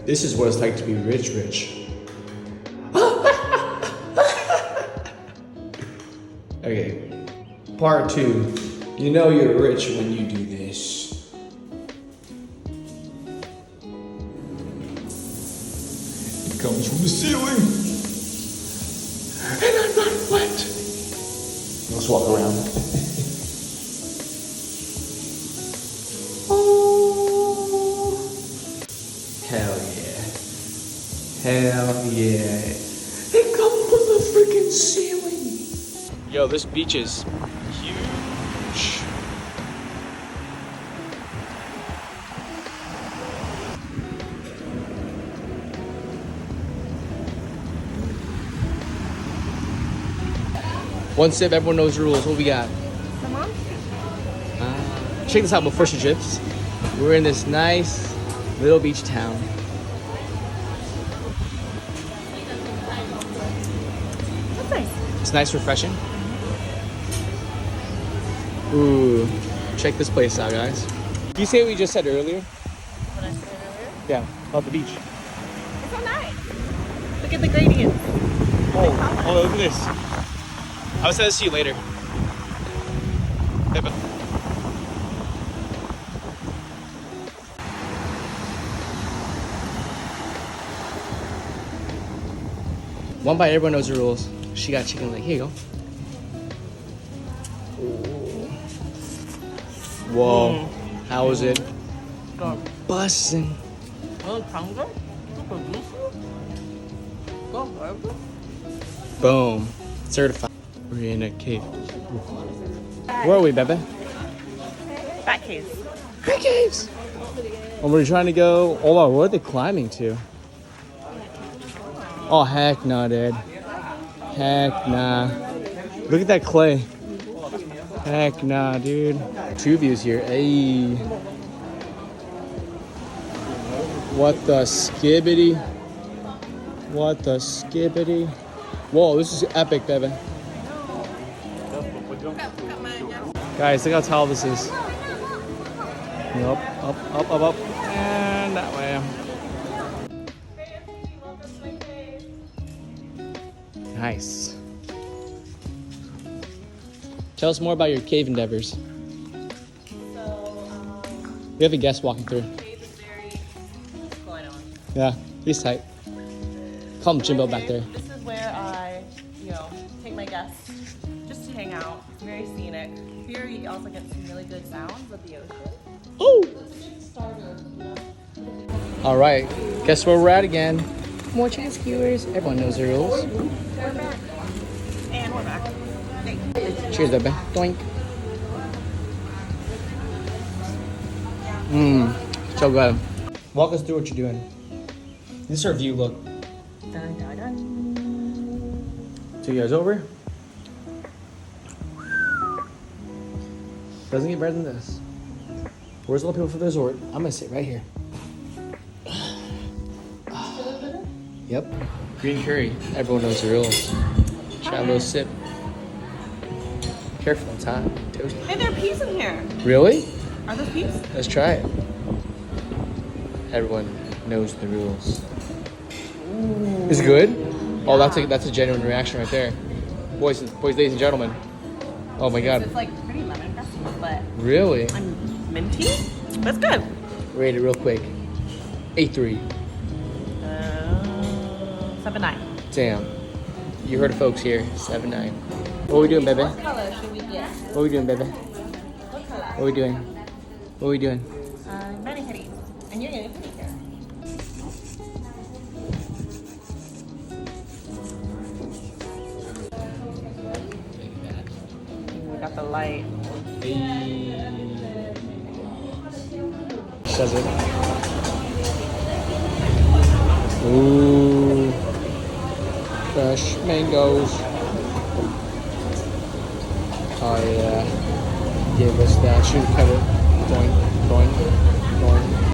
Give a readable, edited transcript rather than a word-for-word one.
This is what it's like to be rich, rich. Okay, part 2. You know you're rich when you do this. It comes from the ceiling. And I'm not wet. Let's walk around. Oh. Hell yeah. Hell yeah. It comes from the freaking ceiling. Yo, this beach is huge. One sip, everyone knows the rules. What we got? Check this out before she drips. We're in this nice little beach town. That's nice. It's nice, refreshing. Ooh, check this place out, guys. Can you say what we just said earlier? What I said earlier? Yeah, about the beach. It's so nice. Look at the gradients. Oh, look at this. I was gonna see you later. One bite, everyone knows the rules. She got chicken leg. Here you go. Ooh. Whoa. How was it? Good. Bussin'. Oh, hunger? Super juicy. Go, baby. Boom. Certified. We're in a cave. Where are we, Bebe? Bat caves. Bat caves! And we're trying to go. Oh, wow, where are they climbing to? Oh, heck no, dude. Heck nah. Look at that clay. Heck nah, dude. 2 views here. Hey. What the skibbity? What the skibbity? Whoa, this is epic, baby. Guys, look how tall this is. Up, up, up, up, up. And that way. Nice. Tell us more about your cave endeavors. We have a guest walking through. What's going on? Yeah, he's tight. Call him Jimbo back there. This is where I, take my guests just to hang out. It's very scenic. Here you also get some really good sounds of the ocean. Oh! It's a good starter, All right, guess where we're at again? More chicken skewers. Everyone knows the rules. We're back. And we're back. Thanks. Cheers, baby. Doink. Mmm. So good. Walk us through what you're doing. This is our view look. Dun, dun, dun. 2 years over. Doesn't get better than this. Where's all the people for the resort? I'm gonna sit right here. Yep. Green curry. Everyone knows the rules. Try a little sip. Careful, it's hot. Toasty. Hey, there are peas in here. Really? Are those peas? Let's try it. Everyone knows the rules. Ooh. Is it good? Oh, that's a genuine reaction right there. Boys, ladies and gentlemen. Oh my God. It's like pretty lemongrass, but Really? I'm minty. That's good. Rate it real quick. 8.3. 7-9. Damn. You heard it, folks here. 7.9. What are we doing, baby? What color should we get? What are we doing, baby? What color? What are we doing? What are we doing? Manicures. And you're getting a pedicure. We got the light. Does it? Ooh. Fresh mangoes. Oh yeah. Gave us that. Should cut it. Doink, doink.